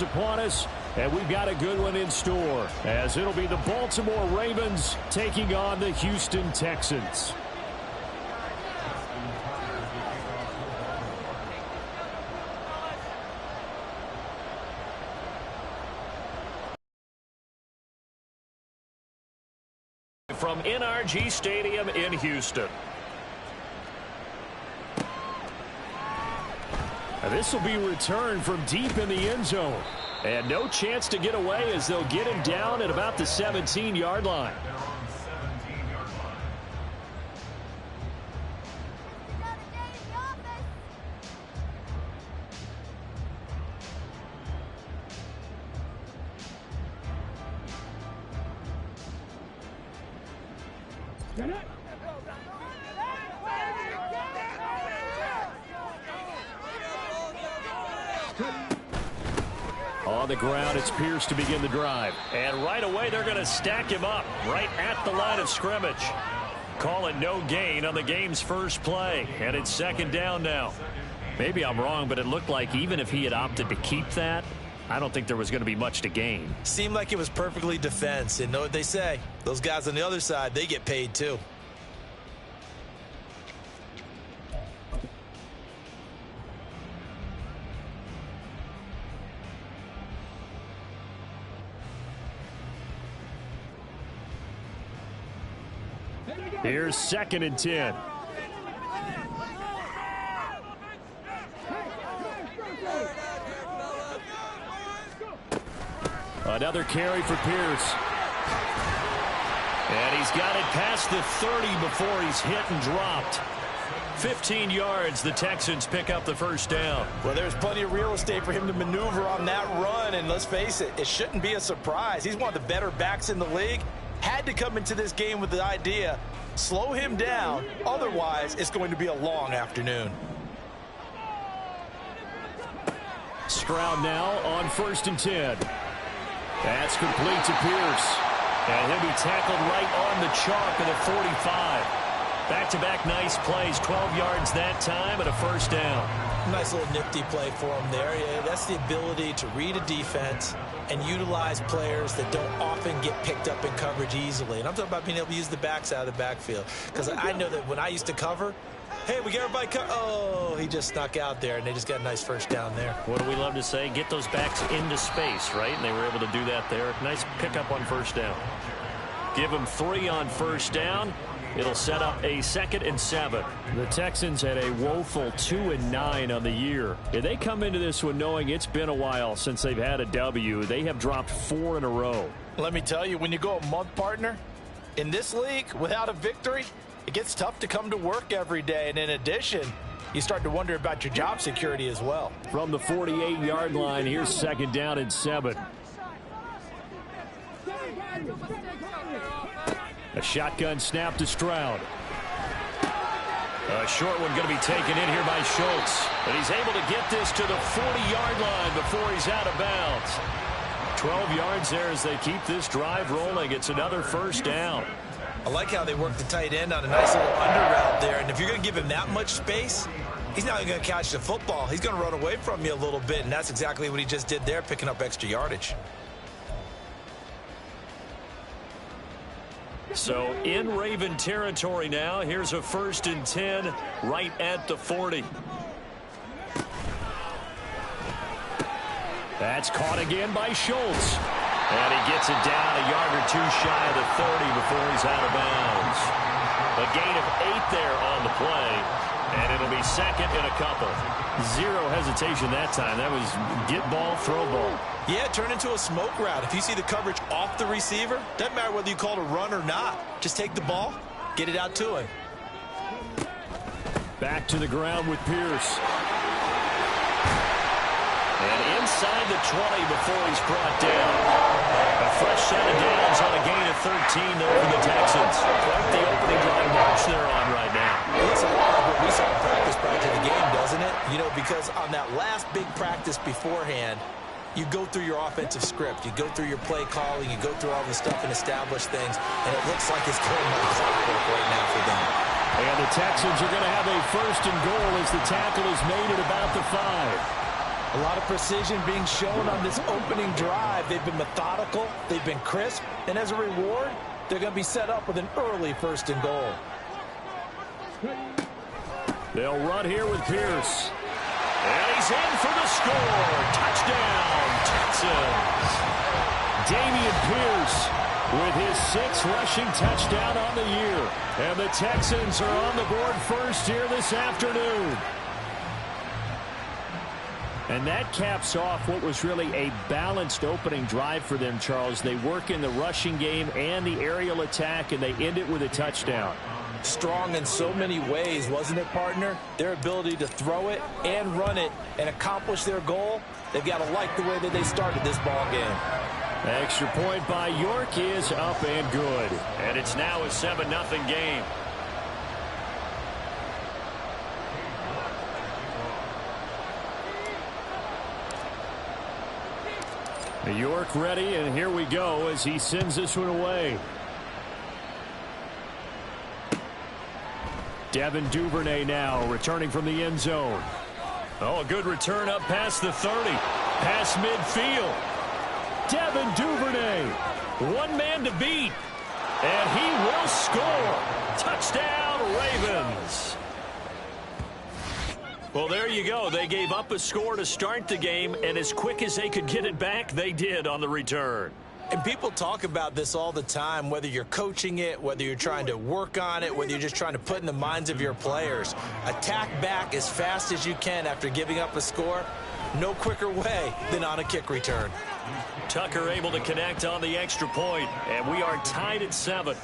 is upon us, and we've got a good one in store, as it'll be the Baltimore Ravens taking on the Houston Texans. From NRG Stadium in Houston. This will be returned from deep in the end zone. And no chance to get away as they'll get him down at about the 17-yard line. On the ground, it's Pierce to begin the drive. And right away, they're going to stack him up right at the line of scrimmage. Calling no gain on the game's first play. And it's second down now. Maybe I'm wrong, but it looked like even if he had opted to keep that, I don't think there was going to be much to gain. Seemed like it was perfectly defense. And know what they say? Those guys on the other side, they get paid too. Here's 2nd and 10. Another carry for Pierce. And he's got it past the 30 before he's hit and dropped. 15 yards, the Texans pick up the first down. Well, there's plenty of real estate for him to maneuver on that run, and let's face it, it shouldn't be a surprise. He's one of the better backs in the league. Had to come into this game with the idea, slow him down, otherwise it's going to be a long afternoon. Stroud now on 1st and 10. That's complete to Pierce. And he'll be tackled right on the chalk at the 45. Back-to-back nice plays, 12 yards that time and a first down. Nice little nifty play for him there. Yeah, that's the ability to read a defense and utilize players that don't often get picked up in coverage easily. And I'm talking about being able to use the backs out of the backfield. Because I know that when I used to cover, hey, we got everybody oh, he just snuck out there, and they just got a nice first down there. What do we love to say? Get those backs into space, right? And they were able to do that there. Nice pickup on first down. Give them 3 on first down. It'll set up a 2nd and 7. The Texans had a woeful 2-9 on the year. If they come into this one knowing it's been a while since they've had a W, they have dropped 4 in a row. Let me tell you, when you go a month, partner, in this league without a victory, it gets tough to come to work every day. And in addition, you start to wonder about your job security as well. From the 48-yard line, here's 2nd down and 7. A shotgun snap to Stroud. A short one going to be taken in here by Schultz. But he's able to get this to the 40-yard line before he's out of bounds. 12 yards there as they keep this drive rolling. It's another first down. I like how they work the tight end on a nice little under route there. And if you're going to give him that much space, he's not going to catch the football. He's going to run away from you a little bit. And that's exactly what he just did there, picking up extra yardage. So in Raven territory now. Here's a 1st and 10 right at the 40. That's caught again by Schultz. And he gets it down a yard or 2 shy of the 30 before he's out of bounds. A gain of 8 there on the play. And it'll be 2nd and a couple. 0 hesitation that time. That was get ball, throw ball. Yeah, turn into a smoke route. If you see the coverage off the receiver, doesn't matter whether you call it a run or not. Just take the ball, get it out to him. Back to the ground with Pierce. And inside the 20 before he's brought down. A fresh set of downs on a gain of 13 there for the Texans. Quite the opening drive march they're on right now. It's a lot of what we saw in practice prior to the game, doesn't it? You know, because on that last big practice beforehand, you go through your offensive script. You go through your play calling. You go through all the stuff and establish things. And it looks like it's going like clockwork right now for them. And the Texans are going to have a 1st and goal as the tackle is made at about the 5. A lot of precision being shown on this opening drive. They've been methodical, they've been crisp, and as a reward, they're going to be set up with an early 1st and goal. They'll run here with Pierce. And he's in for the score. Touchdown, Texans. Dameon Pierce with his 6th rushing touchdown on the year. And the Texans are on the board first here this afternoon. And that caps off what was really a balanced opening drive for them, Charles. They work in the rushing game and the aerial attack, and they end it with a touchdown. Strong in so many ways, wasn't it, partner? Their ability to throw it and run it and accomplish their goal, they've got to like the way that they started this ball game. Extra point by York is up and good. And it's now a 7-0 game. York ready, and here we go as he sends this one away. Devin Duvernay now returning from the end zone. Oh, a good return up past the 30. Past midfield. Devin Duvernay. One man to beat. And he will score. Touchdown, Ravens. Well, there you go. They gave up a score to start the game, and as quick as they could get it back, they did on the return. And people talk about this all the time, whether you're coaching it, whether you're trying to work on it, whether you're just trying to put in the minds of your players. Attack back as fast as you can after giving up a score. No quicker way than on a kick return. Tucker able to connect on the extra point, and we are tied at 7.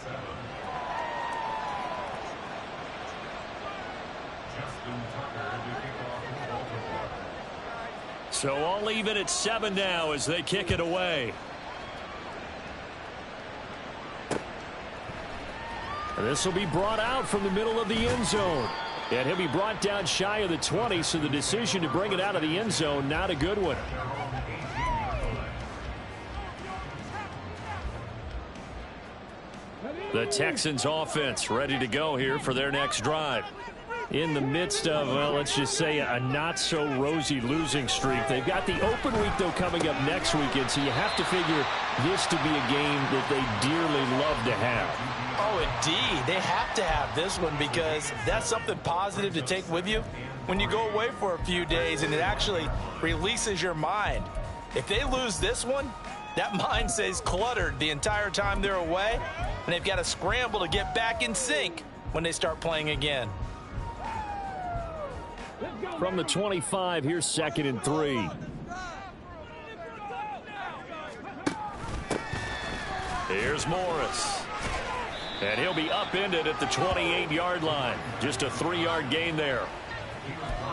So all even at 7 now as they kick it away. This will be brought out from the middle of the end zone. And he'll be brought down shy of the 20, so the decision to bring it out of the end zone, not a good one. The Texans offense ready to go here for their next drive. In the midst of, well, let's just say a not-so-rosy losing streak. They've got the open week, though, coming up next weekend, so you have to figure this to be a game that they dearly love to have. Oh, indeed. They have to have this one because that's something positive to take with you when you go away for a few days, and it actually releases your mind. If they lose this one, that mind stays cluttered the entire time they're away, and they've got to scramble to get back in sync when they start playing again. From the 25, here's 2nd and 3. Here's Morris. And he'll be upended at the 28-yard line. Just a 3-yard gain there.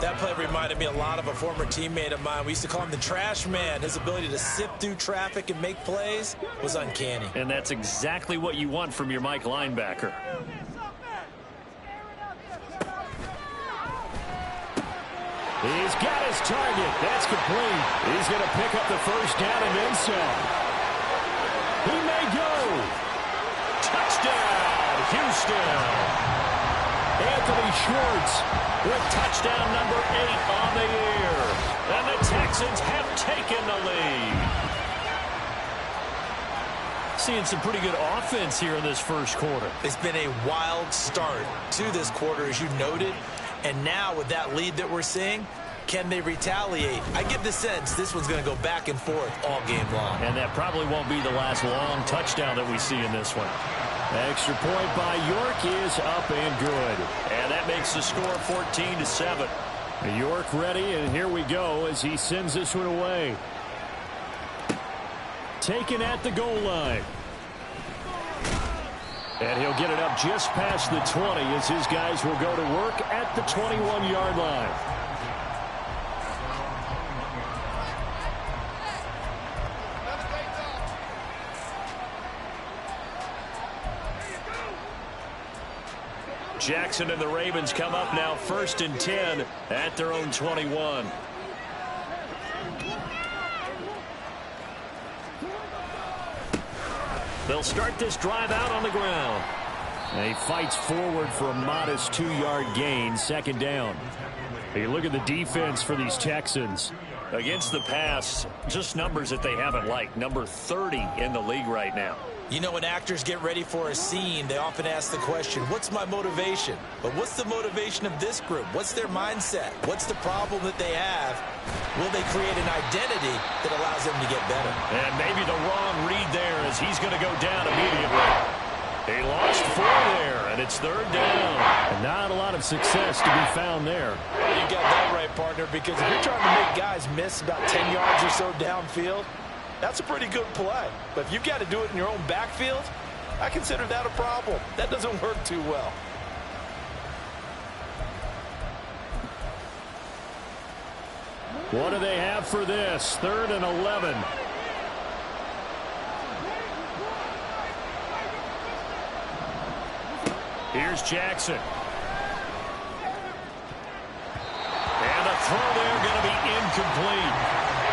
That play reminded me a lot of a former teammate of mine. We used to call him the trash man. His ability to sift through traffic and make plays was uncanny. And that's exactly what you want from your Mike linebacker. He's got his target. That's complete. He's going to pick up the first down and then some. He may go. Touchdown, Houston. Anthony Schwartz with touchdown number 8 on the year. And the Texans have taken the lead. Seeing some pretty good offense here in this first quarter. It's been a wild start to this quarter, as you noted. And now with that lead that we're seeing, can they retaliate? I get the sense this one's going to go back and forth all game long. And that probably won't be the last long touchdown that we see in this one. Extra point by York is up and good. And that makes the score 14-7. York ready, and here we go as he sends this one away. Taken at the goal line. And he'll get it up just past the 20 as his guys will go to work at the 21-yard line. Jackson and the Ravens come up now 1st and 10 at their own 21. They'll start this drive out on the ground. And he fights forward for a modest 2-yard gain, 2nd down. You look at the defense for these Texans. Against the pass, just numbers that they haven't liked. Number 30 in the league right now. You know, when actors get ready for a scene, they often ask the question, what's my motivation? But what's the motivation of this group? What's their mindset? What's the problem that they have? Will they create an identity that allows them to get better? And maybe the wrong read there as he's going to go down immediately. He lost 4 there, and it's 3rd down. And not a lot of success to be found there. You got that right, partner, because if you're trying to make guys miss about 10 yards or so downfield, that's a pretty good play. But if you've got to do it in your own backfield, I consider that a problem. That doesn't work too well. What do they have for this? 3rd and 11. Here's Jackson. And a throw there going to be incomplete.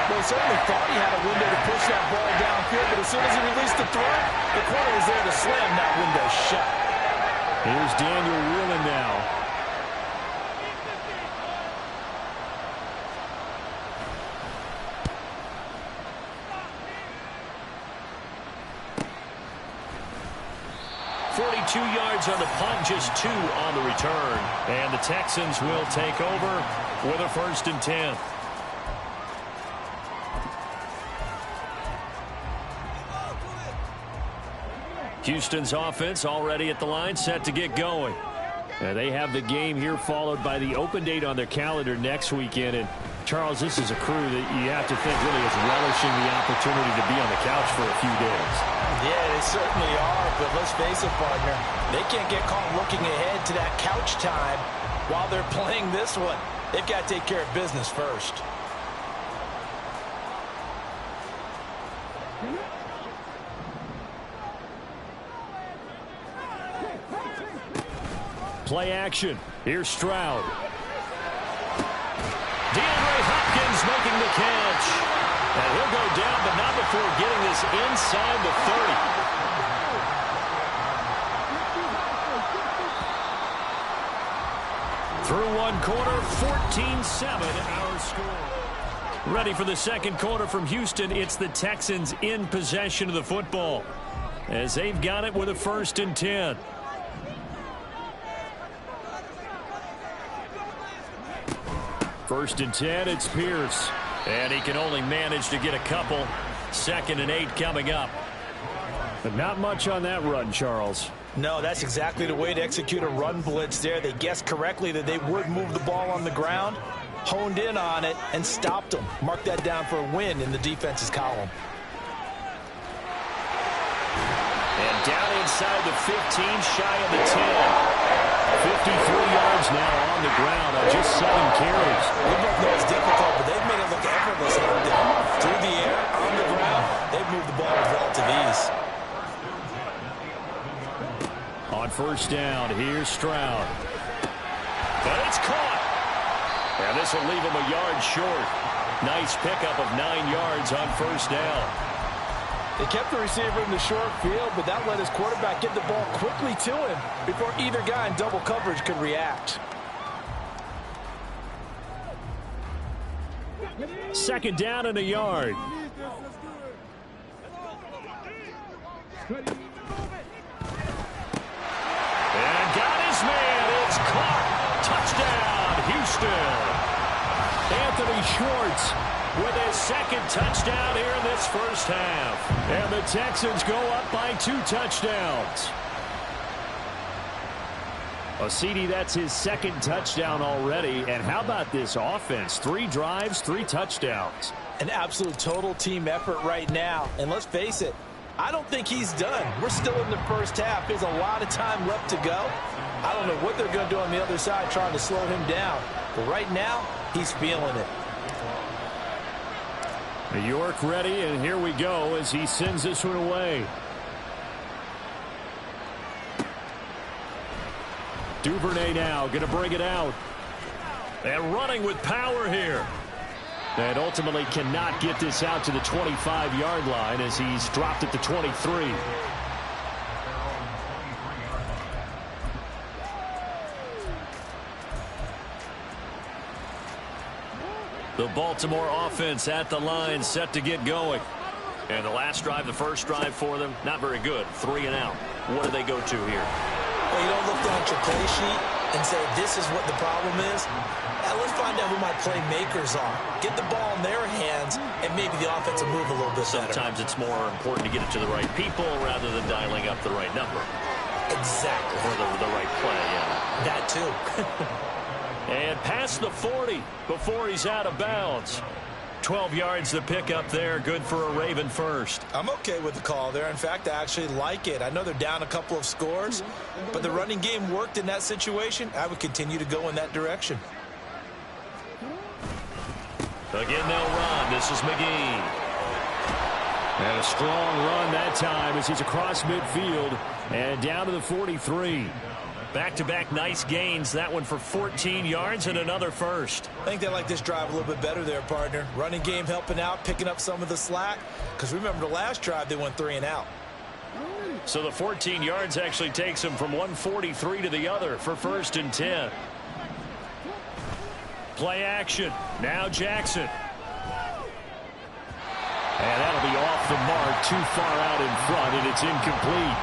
Well, he certainly thought he had a window to push that ball downfield, but as soon as he released the throw, the corner was there to slam that window shut. Here's Daniel Wheelan now. Yards on the punt, just 2 on the return. And the Texans will take over with a 1st and 10. Houston's offense already at the line, set to get going. And they have the game here followed by the open date on their calendar next weekend. And Charles, this is a crew that you have to think really is relishing the opportunity to be on the couch for a few days. Yeah, they certainly are, but let's face it, partner, they can't get caught looking ahead to that couch time while they're playing this one. They've got to take care of business first. Play action. Here's Stroud. DeAndre Hopkins making the catch. And he'll go down, but not before getting this inside the 30. Through one quarter, 14-7 our score. Ready for the second quarter from Houston. It's the Texans in possession of the football as they've got it with a 1st and 10. First and 10, it's Pierce. And he can only manage to get a couple. 2nd and 8 coming up. But not much on that run, Charles. No, that's exactly the way to execute a run blitz there. They guessed correctly that they would move the ball on the ground, honed in on it, and stopped them. Mark that down for a win in the defense's column. And down inside the 15, shy of the 10. 53 yards now on the ground on just 7 carries. We both know it's difficult, but they've made it look effortless out there. Through the air, on the ground, they've moved the ball with relative ease. On 1st down, here's Stroud. But it's caught. And this will leave him a yard short. Nice pickup of 9 yards on 1st down. They kept the receiver in the short field, but that let his quarterback get the ball quickly to him before either guy in double coverage could react. 2nd down and a yard. And got his man. It's caught. Touchdown, Houston. Anthony Schwartz with his 2nd touchdown here in this 1st half. And the Texans go up by 2 touchdowns. CD, that's his 2nd touchdown already. And how about this offense? 3 drives, 3 touchdowns. An absolute total team effort right now. And let's face it, I don't think he's done. We're still in the 1st half. There's a lot of time left to go. I don't know what they're going to do on the other side trying to slow him down. But right now, he's feeling it. York ready, and here we go as he sends this one away. Duvernay now going to bring it out. And running with power here. And ultimately cannot get this out to the 25-yard line as he's dropped at the 23. The Baltimore offense at the line, set to get going. And the last drive, the first drive for them, not very good. 3 and out. What do they go to here? Well, you don't look down at your play sheet and say, this is what the problem is. Yeah, let's find out who my playmakers are. Get the ball in their hands, and maybe the offense will move a little bit better. Sometimes it's more important to get it to the right people rather than dialing up the right number. Exactly. Or the right play, yeah. That too. And past the 40 before he's out of bounds. 12 yards to pick up there. Good for a Raven first. I'm okay with the call there. In fact, I actually like it. I know they're down a couple of scores, but the running game worked in that situation. I would continue to go in that direction. Again, they'll run. This is McGee. And a strong run that time as he's across midfield and down to the 43. Back-to-back nice gains. That one for 14 yards and another first. I think they like this drive a little bit better there, partner. Running game helping out, picking up some of the slack. Because remember, the last drive, they went 3 and out. So the 14 yards actually takes them from 143 to the other for 1st and 10. Play action. Now Jackson. And that'll be off the mark, too far out in front, and it's incomplete.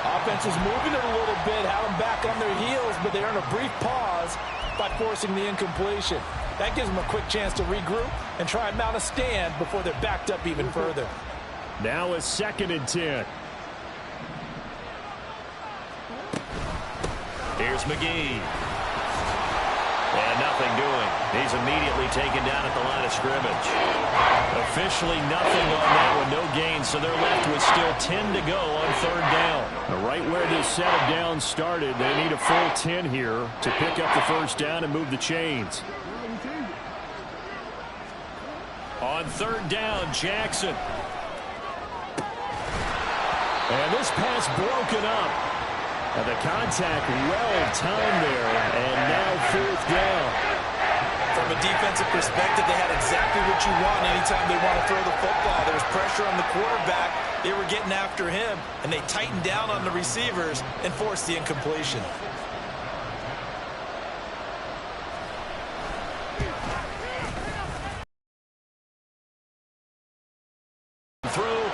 Offense is moving it a little bit, had them back on their heels, but they earn a brief pause by forcing the incompletion. That gives them a quick chance to regroup and try and mount a stand before they're backed up even further. Now a 2nd and 10. Here's McGee. And nothing doing. He's immediately taken down at the line of scrimmage. Officially nothing on that one, no gain, so they're left with still 10 to go on 3rd down. Right where this set of downs started, they need a full 10 here to pick up the 1st down and move the chains. On 3rd down, Jackson. And this pass broken up. And the contact well timed there, and now 4th down. From a defensive perspective, they had exactly what you want anytime they want to throw the football. There was pressure on the quarterback. They were getting after him, and they tightened down on the receivers and forced the incompletion. Through.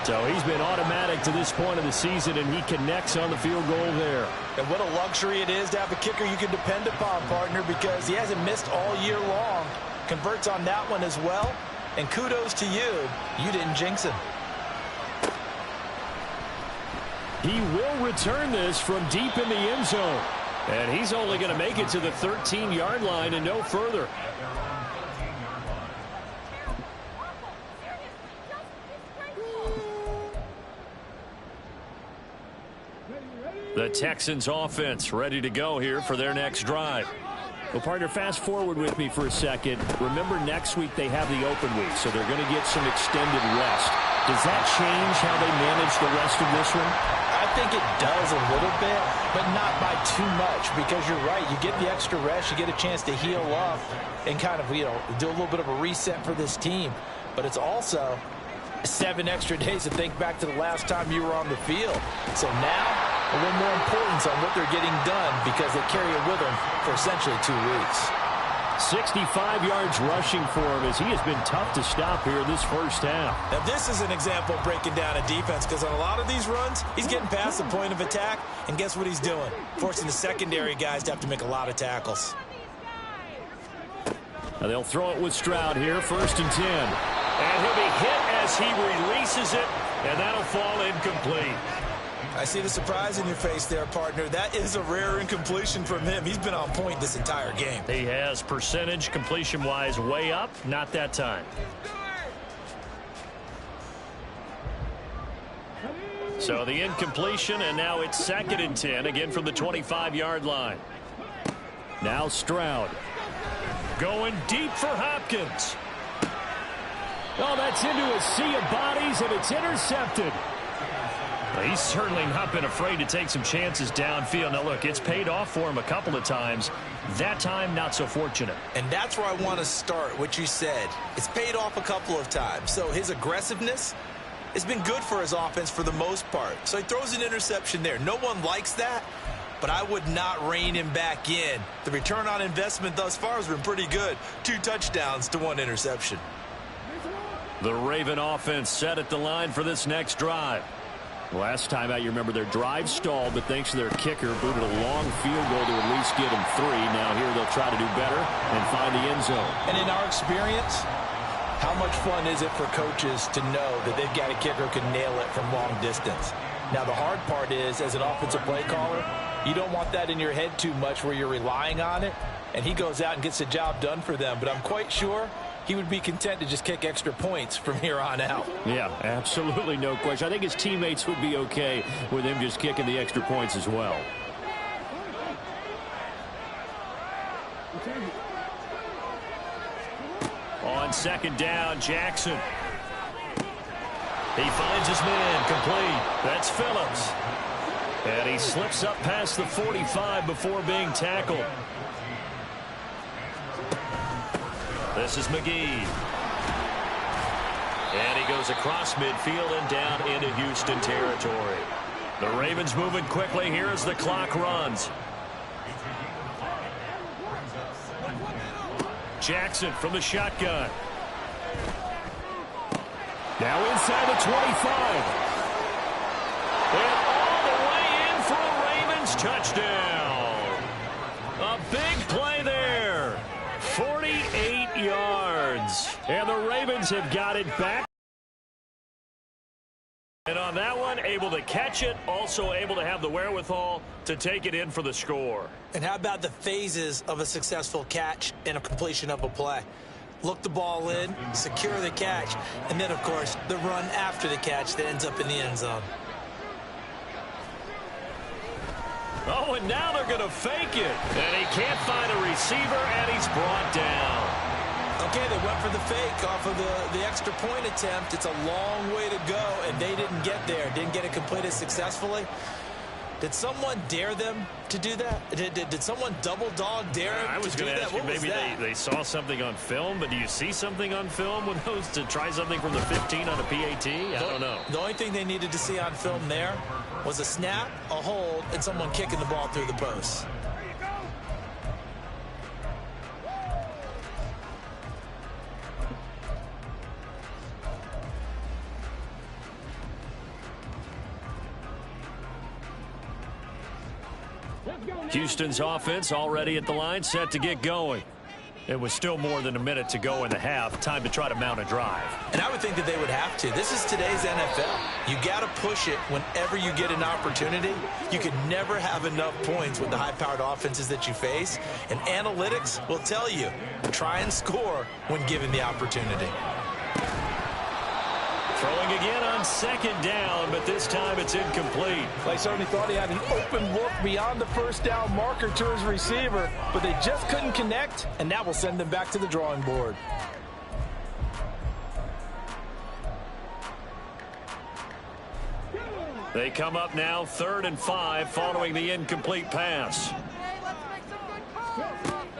So he's been automatic to this point of the season, and he connects on the field goal there. And what a luxury it is to have a kicker you can depend upon, partner, because he hasn't missed all year long. Converts on that one as well. And kudos to you. You didn't jinx him. He will return this from deep in the end zone. And he's only going to make it to the 13-yard line and no further. The Texans offense ready to go here for their next drive. Well, partner, fast forward with me for a second. Remember, next week they have the open week, so they're going to get some extended rest. Does that change how they manage the rest of this one? I think it does a little bit, but not by too much, because you're right. You get the extra rest, you get a chance to heal up and kind of, do a little bit of a reset for this team. But it's also 7 extra days to think back to the last time you were on the field. So now, a little more importance on what they're getting done because they carry it with them for essentially 2 weeks. 65 yards rushing for him as he has been tough to stop here this first half. Now, this is an example of breaking down a defense because on a lot of these runs, he's getting past the point of attack, and guess what he's doing? Forcing the secondary guys to have to make a lot of tackles. Now they'll throw it with Stroud here, 1st and 10. And he'll be hit as he releases it, and that'll fall incomplete. I see the surprise in your face there, partner. That is a rare incompletion from him. He's been on point this entire game. He has percentage completion-wise way up, not that time. So the incompletion, and now it's 2nd and 10, again from the 25-yard line. Now Stroud. Going deep for Hopkins. Oh, that's into a sea of bodies, and it's intercepted. Well, he's certainly not been afraid to take some chances downfield. Now, look, it's paid off for him a couple of times. That time, not so fortunate. And that's where I want to start, what you said. It's paid off a couple of times. So his aggressiveness has been good for his offense for the most part. So he throws an interception there. No one likes that. but I would not rein him back in. The return on investment thus far has been pretty good. 2 touchdowns to 1 interception. The Raven offense set at the line for this next drive. Last time out, you remember their drive stalled, but thanks to their kicker, booted a long field goal to at least get them 3. Now here they'll try to do better and find the end zone. And in our experience, how much fun is it for coaches to know that they've got a kicker who can nail it from long distance? Now, the hard part is, as an offensive play caller, you don't want that in your head too much where you're relying on it, and he goes out and gets the job done for them. But I'm quite sure he would be content to just kick extra points from here on out. Yeah, absolutely no question. I think his teammates would be okay with him just kicking the extra points as well. On 2nd down, Jackson. He finds his man, complete. That's Phillips. And he slips up past the 45 before being tackled. This is McGee. And he goes across midfield and down into Houston territory. The Ravens moving quickly here as the clock runs. Jackson from the shotgun. Now inside the 25. And all the way in for a Ravens touchdown. A big play there. 48 yards. And the Ravens have got it back. And on that one, able to catch it, also able to have the wherewithal to take it in for the score. And how about the phases of a successful catch and a completion of a play? Look the ball in, secure the catch, and then, of course, the run after the catch that ends up in the end zone. Oh, and now they're going to fake it. And he can't find a receiver, and he's brought down. Okay, they went for the fake off of the extra point attempt. It's a long way to go, and they didn't get there. Didn't get it completed successfully. Did someone dare them to do that? Did someone double dog dare them I was going to ask you, maybe they saw something on film, but do you see something on film with those to try something from the 15 on a PAT? I don't know. The only thing they needed to see on film there was a snap, a hold, and someone kicking the ball through the post. Houston's offense already at the line, set to get going. It was still more than a minute to go in the half. Time to try to mount a drive. And I would think that they would have to. This is today's NFL. You got to push it whenever you get an opportunity. You can never have enough points with the high-powered offenses that you face. And analytics will tell you, try and score when given the opportunity. Throwing again on 2nd down, but this time it's incomplete. They certainly thought he had an open look beyond the first down marker to his receiver, but they just couldn't connect, and that will send them back to the drawing board. They come up now 3rd and 5 following the incomplete pass.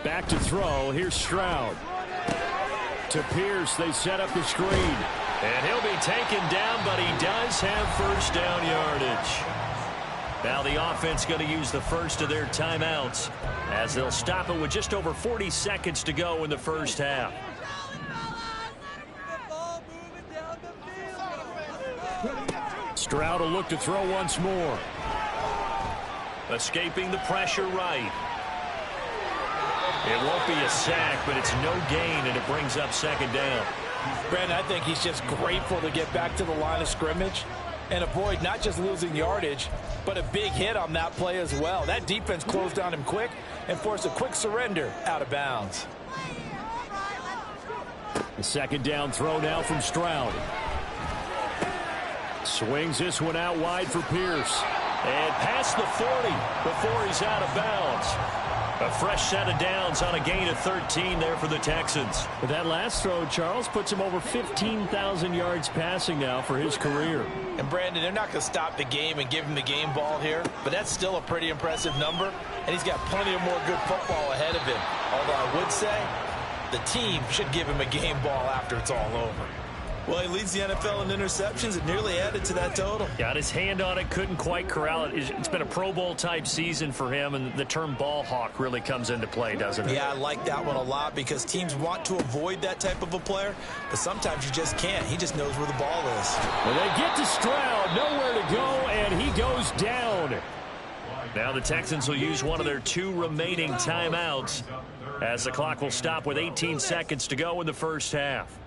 Back to throw. Here's Stroud. To Pierce. They set up the screen. And he'll be taken down, but he does have first down yardage. Now the offense going to use the first of their timeouts as they'll stop it with just over 40 seconds to go in the first half. Stroud will look to throw once more. Escaping the pressure right. It won't be a sack, but it's no gain, and it brings up 2nd down. Brandon, I think he's just grateful to get back to the line of scrimmage and avoid not just losing yardage, but a big hit on that play as well. That defense closed on him quick and forced a quick surrender out of bounds. The 2nd down throw now from Stroud. Swings this one out wide for Pierce. And past the 40 before he's out of bounds. A fresh set of downs on a gain of 13 there for the Texans. But that last throw, Charles, puts him over 15,000 yards passing now for his career. And, Brandon, they're not going to stop the game and give him the game ball here, but that's still a pretty impressive number, and he's got plenty of more good football ahead of him. Although I would say the team should give him a game ball after it's all over. Well, he leads the NFL in interceptions and nearly added to that total. Got his hand on it, couldn't quite corral it. It's been a Pro Bowl-type season for him, and the term ball hawk really comes into play, doesn't it? Yeah, I like that one a lot because teams want to avoid that type of a player, but sometimes you just can't. He just knows where the ball is. Well, they get to Stroud, nowhere to go, and he goes down. Now the Texans will use one of their 2 remaining timeouts as the clock will stop with 18 seconds to go in the first half.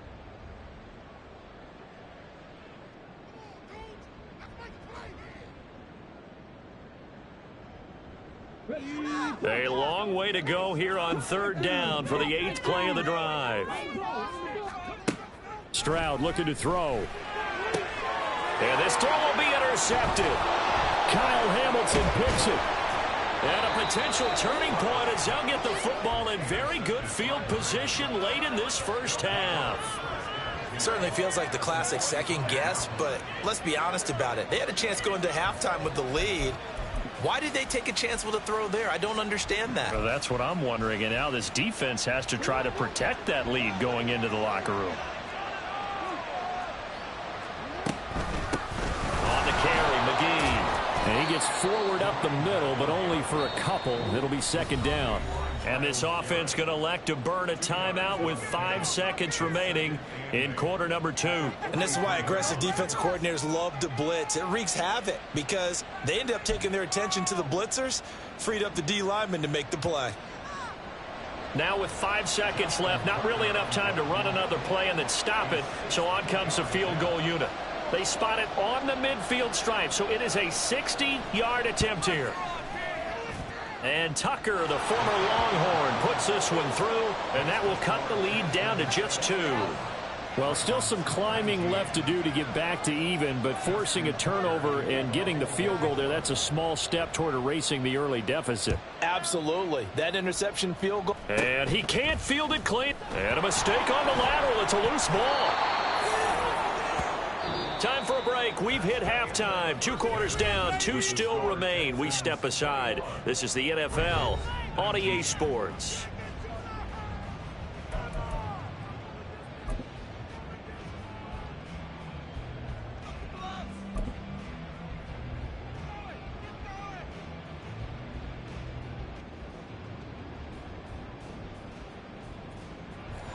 A long way to go here on 3rd down for the 8th play of the drive. Stroud looking to throw. And this throw will be intercepted. Kyle Hamilton picks it. And a potential turning point as they'll get the football in very good field position late in this first half. Certainly feels like the classic second guess, but let's be honest about it. They had a chance going to halftime with the lead. Why did they take a chance with a throw there? I don't understand that. Well, that's what I'm wondering. And now this defense has to try to protect that lead going into the locker room. On the carry, McGee. And he gets forward up the middle, but only for a couple. It'll be 2nd down. And this offense going to elect to burn a timeout with 5 seconds remaining in quarter number 2. And this is why aggressive defensive coordinators love to blitz. It wreaks havoc because they end up taking their attention to the blitzers, freed up the D lineman to make the play. Now with 5 seconds left, not really enough time to run another play and then stop it. So on comes the field goal unit. They spot it on the midfield stripe, so it is a 60-yard attempt here. And Tucker, the former Longhorn, puts this one through, and that will cut the lead down to just 2. Well, still some climbing left to do to get back to even, but forcing a turnover and getting the field goal there, that's a small step toward erasing the early deficit. Absolutely. That interception field goal. And he can't field it clean. And a mistake on the lateral. It's a loose ball. Time for a break. We've hit halftime. 2 quarters down. 2 still remain. We step aside. This is the NFL on EA Sports.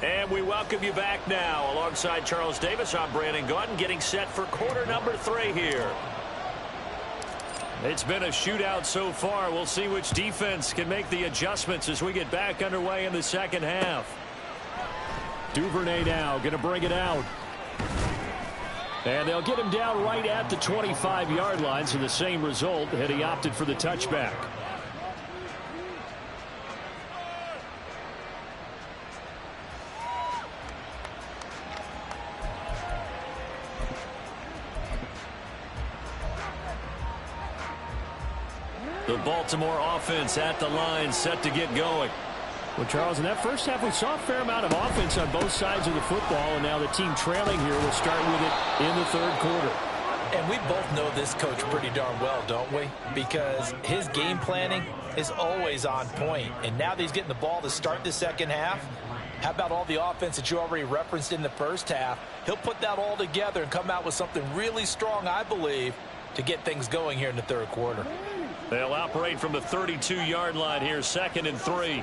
And we welcome you back now. Alongside Charles Davis, I'm Brandon Gaudin, getting set for quarter number 3 here. It's been a shootout so far. We'll see which defense can make the adjustments as we get back underway in the second half. Duvernay now going to bring it out. And they'll get him down right at the 25-yard line, so the same result had he opted for the touchback. The Baltimore offense at the line, set to get going. Well, Charles, in that first half, we saw a fair amount of offense on both sides of the football, and now the team trailing here will start with it in the 3rd quarter. And we both know this coach pretty darn well, don't we? Because his game planning is always on point. And now that he's getting the ball to start the second half, how about all the offense that you already referenced in the first half? He'll put that all together and come out with something really strong, I believe, to get things going here in the 3rd quarter. They'll operate from the 32-yard line here, 2nd and 3.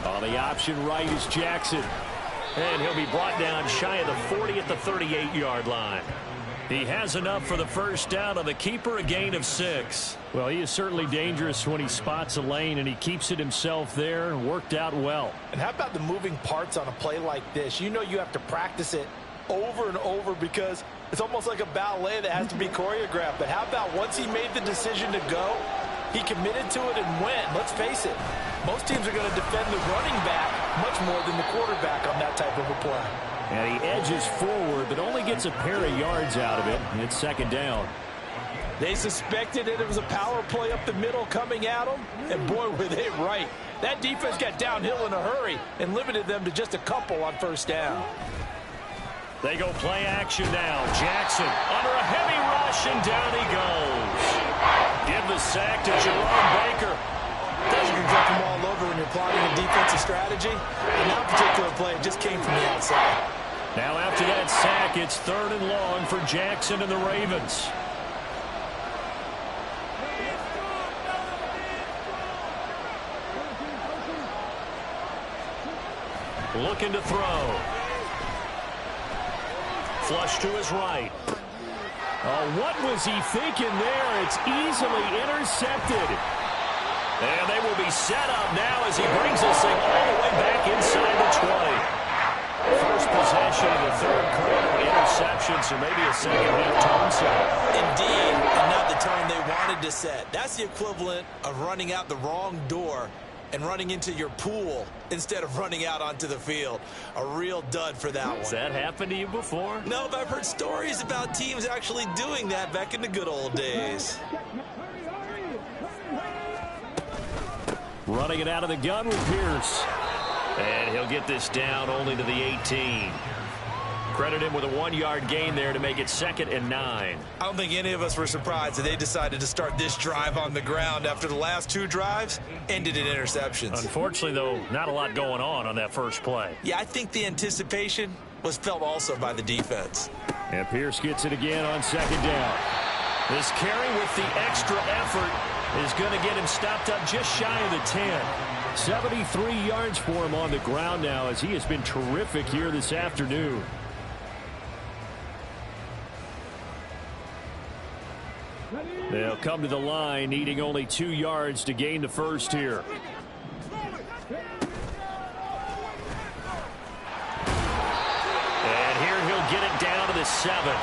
On the option right is Jackson. And he'll be brought down shy of the 40 at the 38-yard line. He has enough for the first down on the keeper, a gain of 6. Well, he is certainly dangerous when he spots a lane, and he keeps it himself there. Worked out well. And how about the moving parts on a play like this? You know you have to practice it over and over because it's almost like a ballet that has to be choreographed. But how about once he made the decision to go, he committed to it and went. Let's face it, most teams are going to defend the running back much more than the quarterback on that type of a play. And he edges forward, but only gets a pair of yards out of it. It's 2nd down. They suspected it was a power play up the middle coming at them, and boy, were they right. That defense got downhill in a hurry and limited them to just a couple on first down. They go play action now. Jackson under a heavy rush, and down he goes. Give the sack to Jerome Baker. Doesn't flip them all over when you're plotting a defensive strategy. In that particular play, it just came from the outside. Now after that sack, it's 3rd and long for Jackson and the Ravens. Looking to throw. Flush to his right. Oh, what was he thinking there? It's easily intercepted. And they will be set up now as he brings this thing all the way back inside the 20. First possession of the 3rd quarter, interception, so maybe a second-half tone set. Indeed, and not the tone they wanted to set. That's the equivalent of running out the wrong door and running into your pool instead of running out onto the field. A real dud for that one. Has that happened to you before? No, but I've heard stories about teams actually doing that back in the good old days. Running it out of the gun with Pierce. And he'll get this down only to the 18. Credit him with a 1-yard gain there to make it 2nd and 9. I don't think any of us were surprised that they decided to start this drive on the ground after the last 2 drives ended in interceptions. Unfortunately, though, not a lot going on that first play. Yeah, I think the anticipation was felt also by the defense. And Pierce gets it again on 2nd down. This carry with the extra effort is going to get him stopped up just shy of the 10. 73 yards for him on the ground now as he has been terrific here this afternoon. They'll come to the line needing only 2 yards to gain the first here. And here he'll get it down to the 7.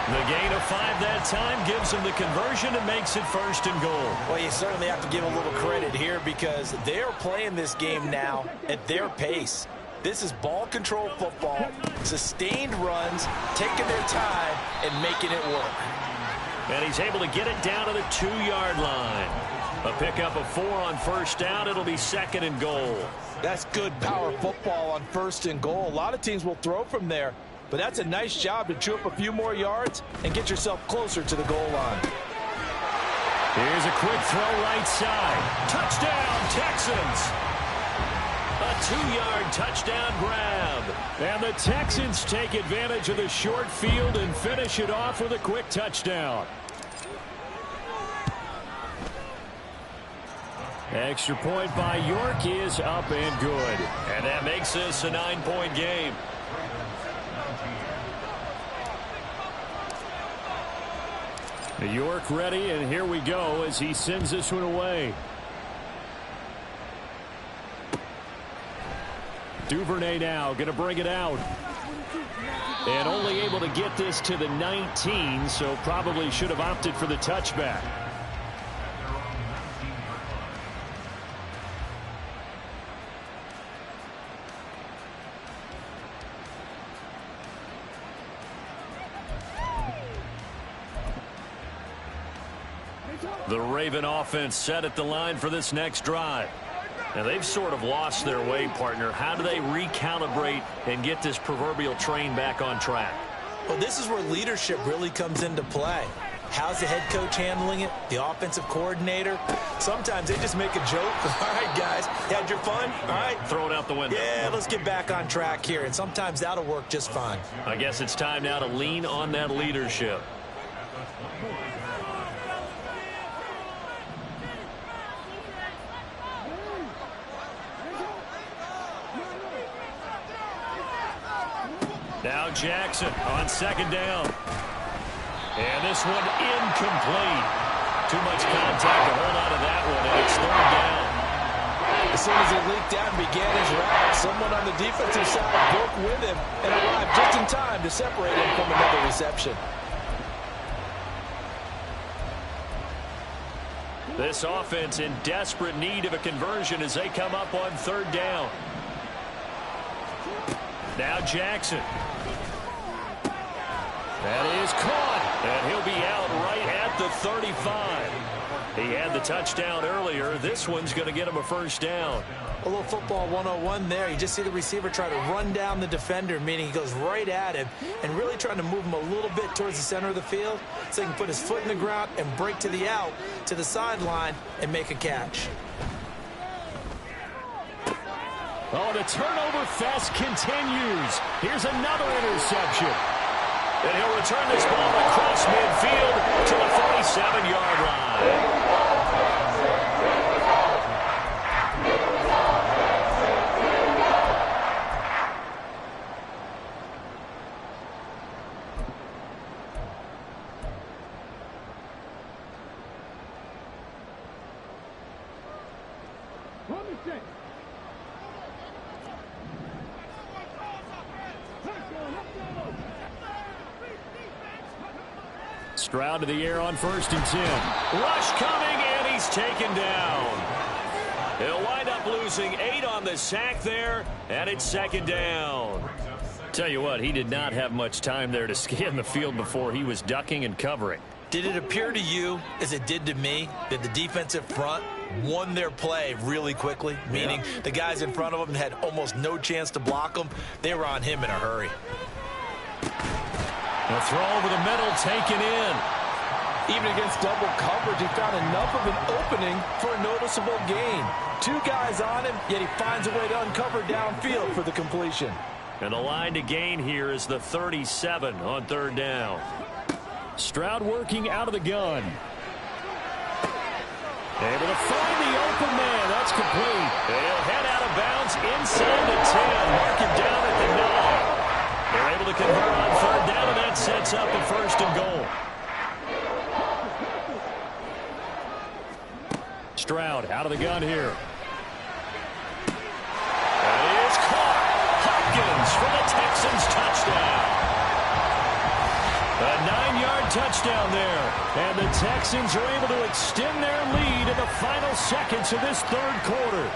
The gain of 5 that time gives him the conversion and makes it 1st and goal. Well, you certainly have to give a little credit here because they're playing this game now at their pace. This is ball control football, sustained runs, taking their time and making it work. And he's able to get it down to the 2-yard line. A pickup of 4 on 1st down. It'll be 2nd and goal. That's good power football on 1st and goal. A lot of teams will throw from there, but that's a nice job to chew up a few more yards and get yourself closer to the goal line. Here's a quick throw right side. Touchdown, Texans. A 2-yard touchdown grab. And the Texans take advantage of the short field and finish it off with a quick touchdown. Extra point by York is up and good. And that makes this a 9-point game. York ready, and here we go as he sends this one away. Duvernay now going to bring it out. And only able to get this to the 19, so probably should have opted for the touchback. The Raven offense set at the line for this next drive. Now, they've sort of lost their way, partner. How do they recalibrate and get this proverbial train back on track? Well, this is where leadership really comes into play. How's the head coach handling it? The offensive coordinator? Sometimes they just make a joke. All right, guys, had your fun? All right. Throw it out the window. Yeah, let's get back on track here. And sometimes that'll work just fine. I guess it's time now to lean on that leadership. Now Jackson on 2nd down. And this one incomplete. Too much contact to hold on to that one, and it's 3rd down. As soon as he leaked out and began his route, someone on the defensive side broke with him and arrived just in time to separate him from another reception. This offense in desperate need of a conversion as they come up on 3rd down. Now Jackson. That is caught, and he'll be out right at the 35. He had the touchdown earlier. This one's going to get him a 1st down. A little football 101 there. You just see the receiver try to run down the defender, meaning he goes right at him and really trying to move him a little bit towards the center of the field so he can put his foot in the ground and break to the out, to the sideline, and make a catch. Oh, the turnover fest continues. Here's another interception. And he'll return this ball across midfield to the 47-yard line. Stroud to the air on 1st and 10. Rush coming, and he's taken down. He'll wind up losing 8 on the sack there, and it's 2nd down. Tell you what, he did not have much time there to scan the field before he was ducking and covering. Did it appear to you, as it did to me, that the defensive front won their play really quickly? Meaning the guys in front of them had almost no chance to block them. They were on him in a hurry. The throw over the middle taken in. Even against double coverage, he found enough of an opening for a noticeable gain. 2 guys on him, yet he finds a way to uncover downfield for the completion. And the line to gain here is the 37 on 3rd down. Stroud working out of the gun. Able to find the open man. That's complete. He'll head out of bounds inside the 10. Mark him down at the 9. They're able to convert on 3rd down, and that sets up a 1st and goal. Stroud out of the gun here. And he is caught. Hopkins for the Texans touchdown. A 9-yard touchdown there. And the Texans are able to extend their lead in the final seconds of this 3rd quarter.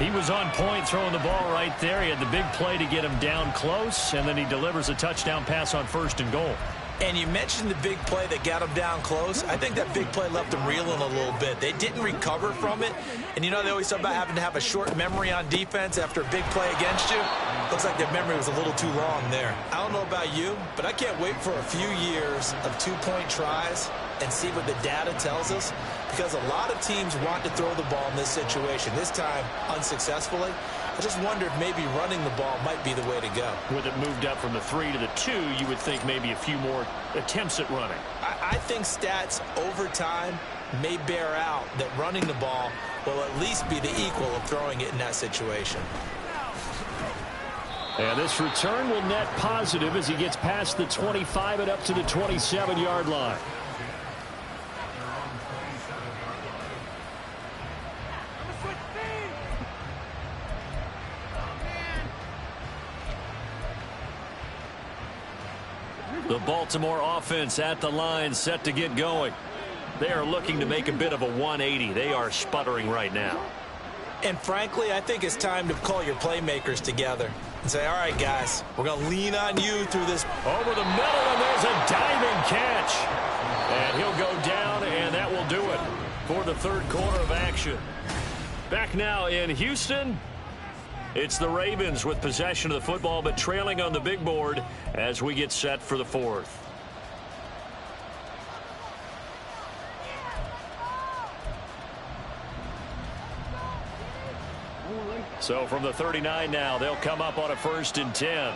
He was on point throwing the ball right there. He had the big play to get him down close, and then he delivers a touchdown pass on 1st and goal. And you mentioned the big play that got him down close. I think that big play left him reeling a little bit. They didn't recover from it. And you know they always talk about having to have a short memory on defense after a big play against you. Looks like their memory was a little too long there. I don't know about you, but I can't wait for a few years of 2-point tries and see what the data tells us, because a lot of teams want to throw the ball in this situation, this time unsuccessfully. I just wonder if maybe running the ball might be the way to go. With it moved up from the 3 to the 2, you would think maybe a few more attempts at running. I think stats over time may bear out that running the ball will at least be the equal of throwing it in that situation. And this return will net positive as he gets past the 25 and up to the 27-yard line. The Baltimore offense at the line, set to get going. They are looking to make a bit of a 180. They are sputtering right now. And frankly, I think it's time to call your playmakers together and say, all right, guys, we're going to lean on you through this. Over the middle, and there's a diving catch. And he'll go down, and that will do it for the 3rd quarter of action. Back now in Houston, it's the Ravens with possession of the football, but trailing on the big board as we get set for the 4th. So from the 39 now, they'll come up on a 1st and 10.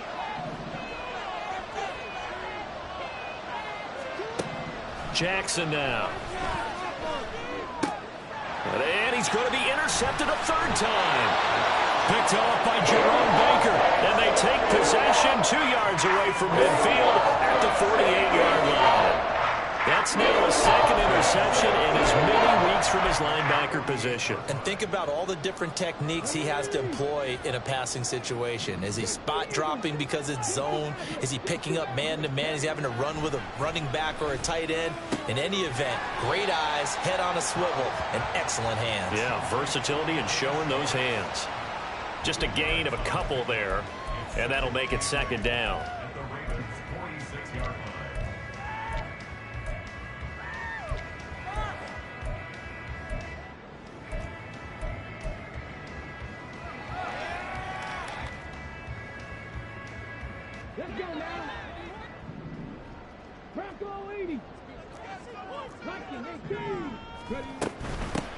Jackson now. And he's going to be intercepted a 3rd time. Picked off by Jerome Baker. And they take possession 2 yards away from midfield at the 48-yard line. That's now a 2nd interception in as many weeks from his linebacker position. And think about all the different techniques he has to employ in a passing situation. Is he spot dropping because it's zone? Is he picking up man-to-man? Is he having to run with a running back or a tight end? In any event, great eyes, head on a swivel, and excellent hands. Yeah, versatility and showing those hands. Just a gain of a couple there, and that'll make it 2nd down. Let's go now. Bronco 80.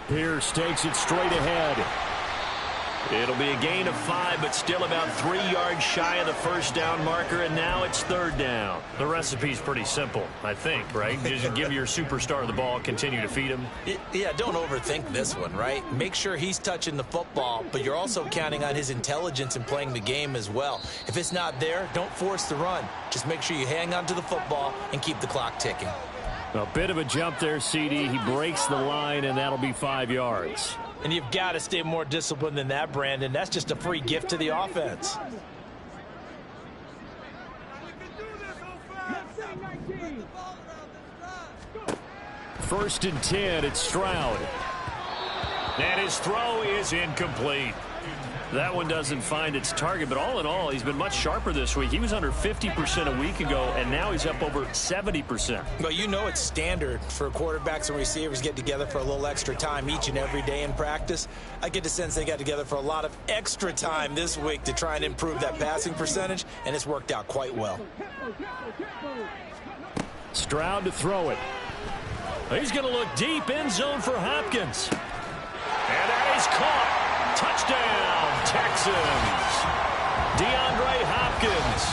Pierce takes it straight ahead. It'll be a gain of 5, but still about 3 yards shy of the first down marker, and now it's 3rd down. The recipe's pretty simple, I think, right? Just give your superstar the ball, continue to feed him. Yeah, don't overthink this one, right? Make sure he's touching the football, but you're also counting on his intelligence in playing the game as well. If it's not there, don't force the run. Just make sure you hang on to the football and keep the clock ticking. A bit of a jump there, CD. He breaks the line, and that'll be 5 yards. And you've got to stay more disciplined than that, Brandon. That's just a free gift to the offense. First and 10, it's Stroud. And his throw is incomplete. That one doesn't find its target, but all in all, he's been much sharper this week. He was under 50% a week ago, and now he's up over 70%. Well, you know it's standard for quarterbacks and receivers get together for a little extra time each and every day in practice. I get the sense they got together for a lot of extra time this week to try and improve that passing percentage, and it's worked out quite well. Stroud to throw it. He's going to look deep, end zone for Hopkins. And that is caught. Touchdown, Texans. DeAndre Hopkins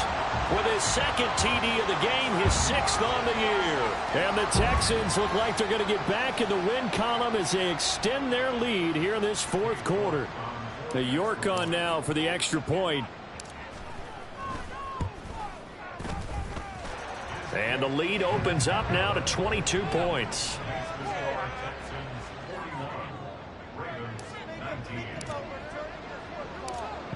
with his 2nd TD of the game, his 6th on the year. And the Texans look like they're going to get back in the win column as they extend their lead here in this 4th quarter. The York on now for the extra point. And the lead opens up now to 22 points.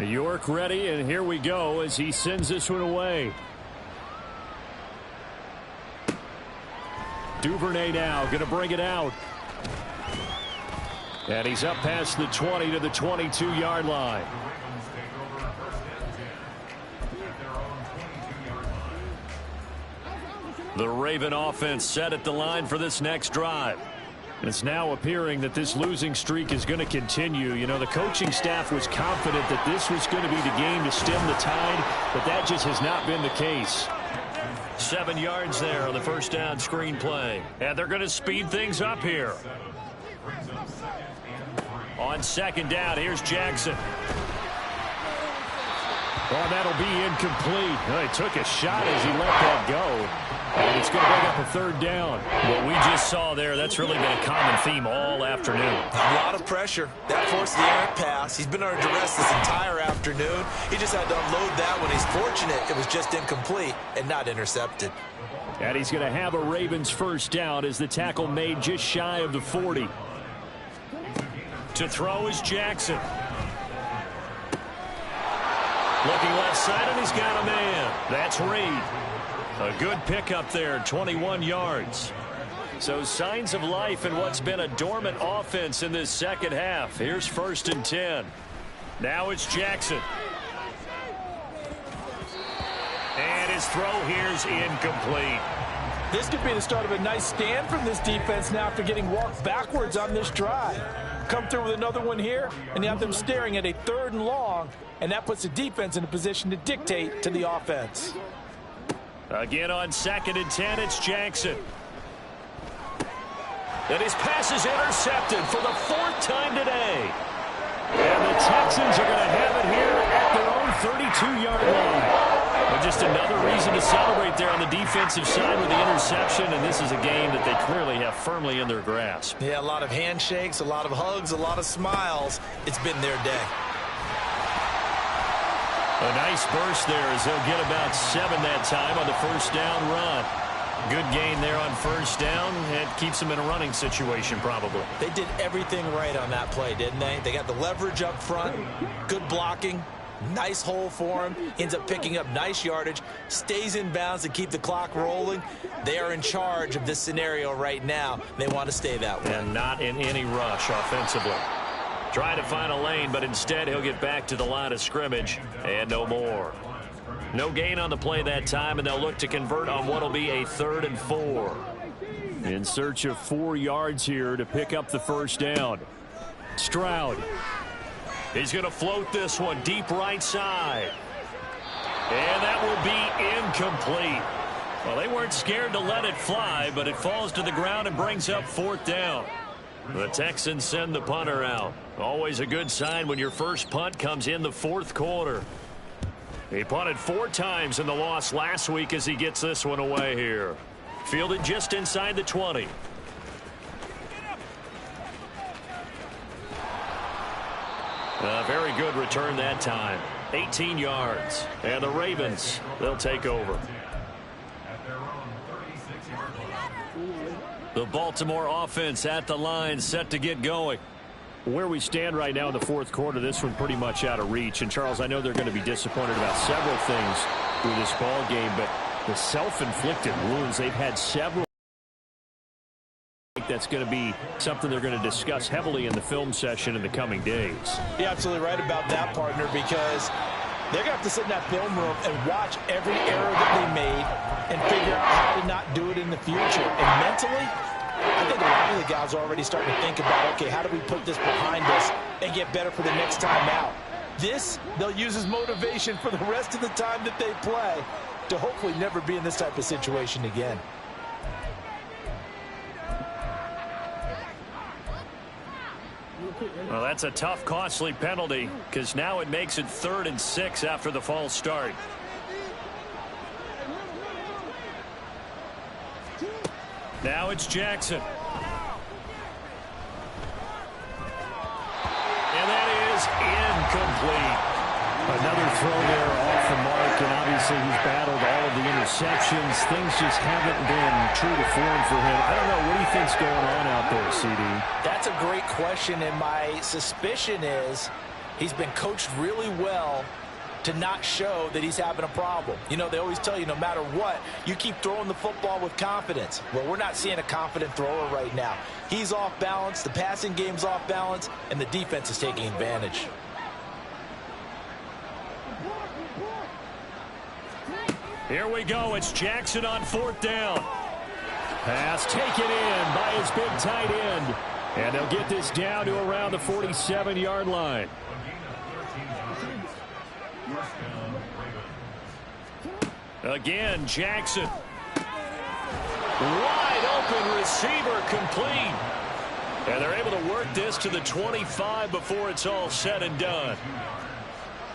York ready, and here we go as he sends this one away. Duvernay now going to bring it out. And he's up past the 20 to the 22-yard line. The Raven offense set at the line for this next drive. It's now appearing that this losing streak is going to continue. You know, the coaching staff was confident that this was going to be the game to stem the tide, but that just has not been the case. 7 yards there on the first down screen play. And they're going to speed things up here. On 2nd down, here's Jackson. Oh, that'll be incomplete. Well, he took a shot as he let that go. And it's going to bring up a 3rd down. What we just saw there, that's really been a common theme all afternoon. A lot of pressure. That forced the errant pass. He's been under duress this entire afternoon. He just had to unload that when he's fortunate it was just incomplete and not intercepted. And he's going to have a Ravens first down as the tackle made just shy of the 40. To throw is Jackson. Looking left side, and he's got a man. That's Reed. A good pickup there, 21 yards. So signs of life in what's been a dormant offense in this second half. Here's 1st and 10. Now it's Jackson. And his throw here's incomplete. This could be the start of a nice stand from this defense now after getting walked backwards on this drive. Come through with another one here, and you have them staring at a 3rd and long, and that puts the defense in a position to dictate to the offense. Again on 2nd and 10, it's Jackson. And his pass is intercepted for the 4th time today. And the Texans are going to have it here at their own 32-yard line. Well, just another reason to celebrate there on the defensive side with the interception, and this is a game that they clearly have firmly in their grasp. Yeah, a lot of handshakes, a lot of hugs, a lot of smiles. It's been their day. A nice burst there as they'll get about 7 that time on the first down run. Good gain there on first down. It keeps them in a running situation probably. They did everything right on that play, didn't they? They got the leverage up front, good blocking, nice hole for him, ends up picking up nice yardage, stays in bounds to keep the clock rolling. They are in charge of this scenario right now. They want to stay that way. And not in any rush offensively. Trying to find a lane, but instead he'll get back to the line of scrimmage and no more. No gain on the play that time, and they'll look to convert on what will be a 3rd and 4. In search of 4 yards here to pick up the first down. Stroud. He's going to float this one deep right side. And that will be incomplete. Well, they weren't scared to let it fly, but it falls to the ground and brings up 4th down. The Texans send the punter out. Always a good sign when your first punt comes in the fourth quarter. He punted 4 times in the loss last week as he gets this one away here. Fielded just inside the 20. A very good return that time. 18 yards. And the Ravens, they'll take over. The Baltimore offense at the line, set to get going. Where we stand right now in the fourth quarter, this one pretty much out of reach. And, Charles, I know they're going to be disappointed about several things through this ball game, but the self-inflicted wounds, they've had several. That's going to be something they're going to discuss heavily in the film session in the coming days. You're absolutely right about that, partner, because they're going to have to sit in that film room and watch every error that they made and figure out how to not do it in the future. And mentally, I think a lot of the guys are already starting to think about, okay, how do we put this behind us and get better for the next time out? This, they'll use as motivation for the rest of the time that they play to hopefully never be in this type of situation again. Well, that's a tough, costly penalty because now it makes it 3rd and 6 after the false start. Now it's Jackson. And that is incomplete. Another throw there off the mark, and obviously he's battled all of the interceptions. Things just haven't been true to form for him. I don't know. What do you think's going on out there, CD? That's a great question, and my suspicion is he's been coached really well to not show that he's having a problem. You know, they always tell you no matter what, you keep throwing the football with confidence. Well, we're not seeing a confident thrower right now. He's off balance, the passing game's off balance, and the defense is taking advantage. Here we go. It's Jackson on 4th down. Pass taken in by his big tight end. And they'll get this down to around the 47-yard line. Again, Jackson. Wide open receiver complete. And they're able to work this to the 25 before it's all said and done.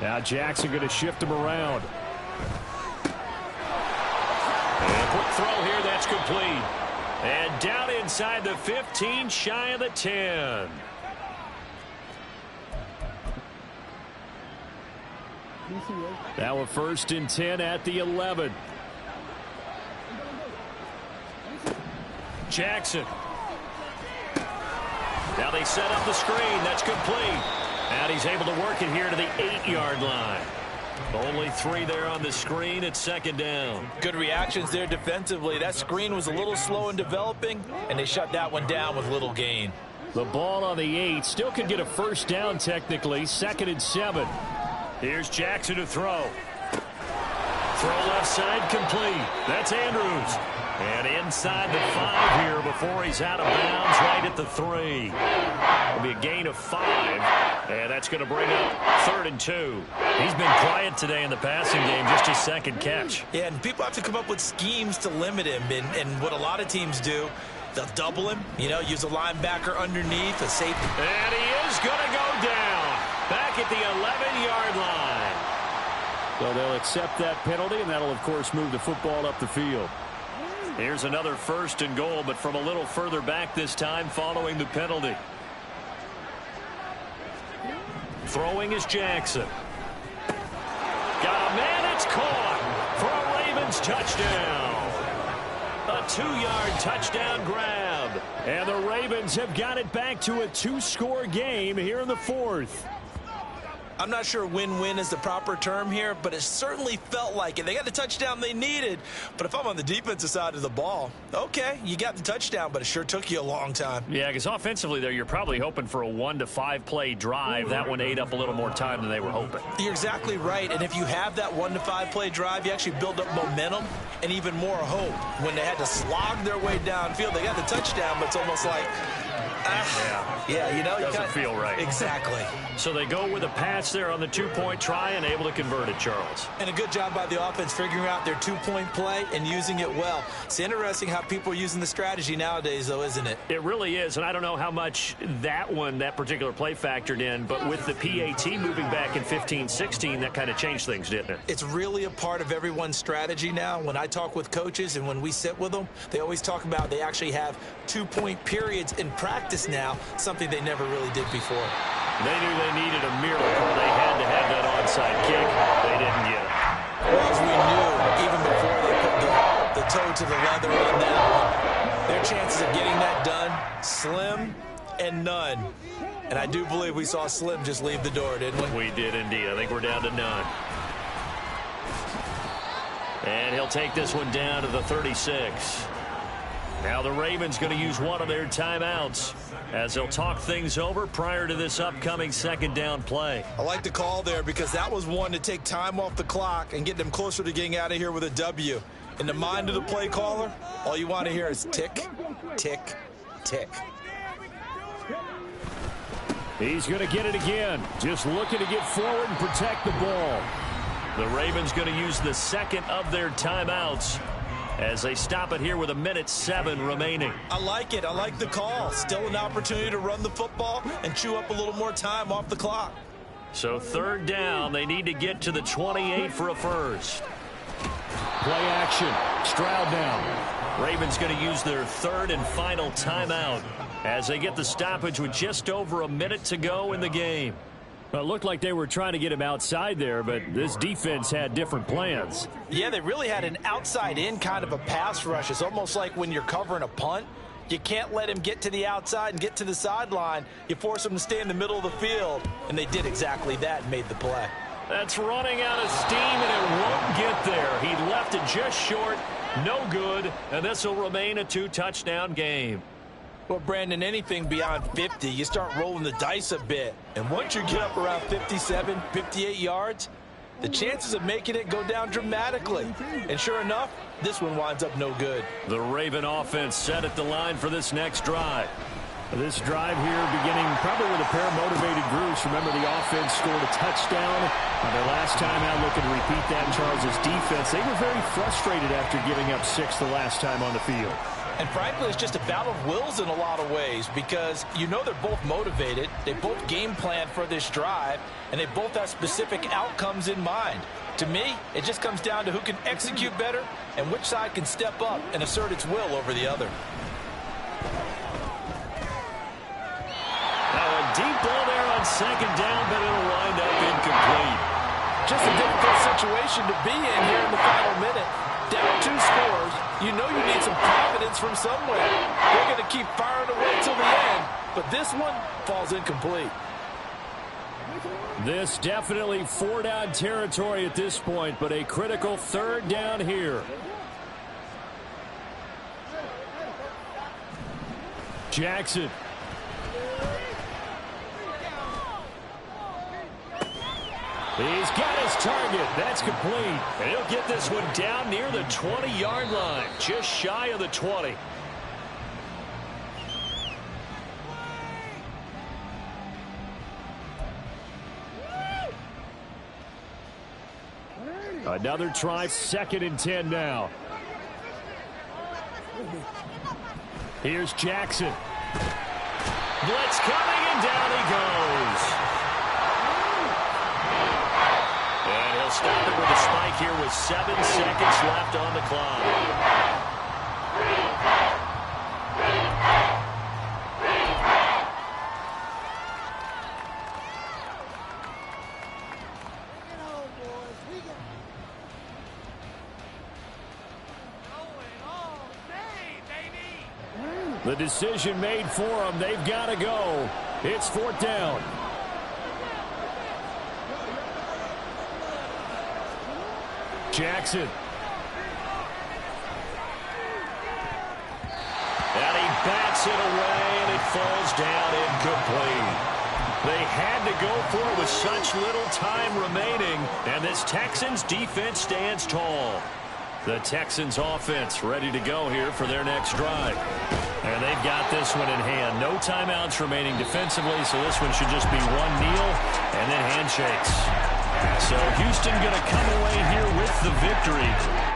Now Jackson going to shift him around. And a quick throw here, that's complete. And down inside the 15, shy of the 10. Now a 1st and 10 at the 11. Jackson. Now they set up the screen. That's complete. And he's able to work it here to the 8-yard line. Only 3 there on the screen at 2nd down. Good reactions there defensively. That screen was a little slow in developing, and they shut that one down with little gain. The ball on the 8. Still could get a 1st down technically. 2nd and 7. Here's Jackson to throw. Throw left side complete. That's Andrews. And inside the 5 here before he's out of bounds right at the 3. It'll be a gain of 5. And that's going to bring up 3rd and 2. He's been quiet today in the passing game, just his 2nd catch. Yeah, and people have to come up with schemes to limit him. And what a lot of teams do, they'll double him, you know, use a linebacker underneath, a safety. And he is going to go down back at the 11-yard line. So they'll accept that penalty, and that'll, of course, move the football up the field. Here's another 1st and goal, but from a little further back this time following the penalty. Throwing is Jackson. Got a man, it's caught for a Ravens touchdown. A 2-yard touchdown grab. And the Ravens have got it back to a 2-score game here in the 4th. I'm not sure win-win is the proper term here, but it certainly felt like it. They got the touchdown they needed, but if I'm on the defensive side of the ball, okay, you got the touchdown, but it sure took you a long time. Yeah, because offensively there, you're probably hoping for a 1 to 5 play drive. That one ate up a little more time than they were hoping. You're exactly right, and if you have that 1 to 5 play drive, you actually build up momentum and even more hope. When they had to slog their way downfield, they got the touchdown, but it's almost like, Yeah, you know. Doesn't feel right. Exactly. So they go with a pass there on the two-point try and able to convert it, Charles. And a good job by the offense figuring out their two-point play and using it well. It's interesting how people are using the strategy nowadays, though, isn't it? It really is, and I don't know how much that particular play factored in, but with the PAT moving back in 15-16, that kind of changed things, didn't it? It's really a part of everyone's strategy now. When I talk with coaches and when we sit with them, they always talk about they actually have two-point periods in practice now, something they never really did before. They knew they needed a miracle. They had to have that onside kick. They didn't get it. Well, as we knew, even before they put the toe to the leather on that one, their chances of getting that done, slim and none. And I do believe we saw Slim just leave the door, didn't we? We did indeed. I think we're down to none. And he'll take this one down to the 36. Now the Ravens going to use one of their timeouts as they'll talk things over prior to this upcoming second down play. I like the call there because that was one to take time off the clock and get them closer to getting out of here with a W. In the mind of the play caller, all you want to hear is tick, tick, tick. He's going to get it again. Just looking to get forward and protect the ball. The Ravens going to use the second of their timeouts as they stop it here with 1:07 remaining. I like it. I like the call. Still an opportunity to run the football and chew up a little more time off the clock. So third down, they need to get to the 28 for a first. Play action. Stroud down. Ravens going to use their third and final timeout as they get the stoppage with just over a minute to go in the game. Well, it looked like they were trying to get him outside there, but this defense had different plans. Yeah, they really had an outside-in kind of a pass rush. It's almost like when you're covering a punt. You can't let him get to the outside and get to the sideline. You force him to stay in the middle of the field, and they did exactly that and made the play. That's running out of steam, and it won't get there. He left it just short, no good, and this will remain a two-touchdown game. Well, Brandon, anything beyond 50, you start rolling the dice a bit. And once you get up around 57, 58 yards, the chances of making it go down dramatically. And sure enough, this one winds up no good. The Raven offense set at the line for this next drive. This drive here beginning probably with a pair of motivated groups. Remember, the offense scored a touchdown on their last time out. Looking to repeat that in Charles' defense. They were very frustrated after giving up 6 the last time on the field. And frankly, it's just a battle of wills in a lot of ways because you know they're both motivated. They both game plan for this drive, and they both have specific outcomes in mind. To me, it just comes down to who can execute better and which side can step up and assert its will over the other. Now a deep ball there on second down, but it'll wind up incomplete. Just a difficult situation to be in here in the final minute. Down 2 scores, you know you need some confidence from somewhere. They're going to keep firing away till the end, but this one falls incomplete. This definitely 4-down territory at this point, but a critical third down here. Jackson. He's got his target. That's complete. And he'll get this one down near the 20-yard line, just shy of the 20. Another try, 2nd and 10 now. Here's Jackson. Blitz coming, and down he goes. And he'll stop it with a spike here with 7 seconds left on the clock. The decision made for them. They've got to go. It's 4th down. Jackson. And he bats it away, and it falls down incomplete. They had to go for it with such little time remaining, and this Texans defense stands tall. The Texans offense ready to go here for their next drive. And they've got this one in hand. No timeouts remaining defensively, so this one should just be one kneel and then handshakes. So Houston going to come away here with the victory.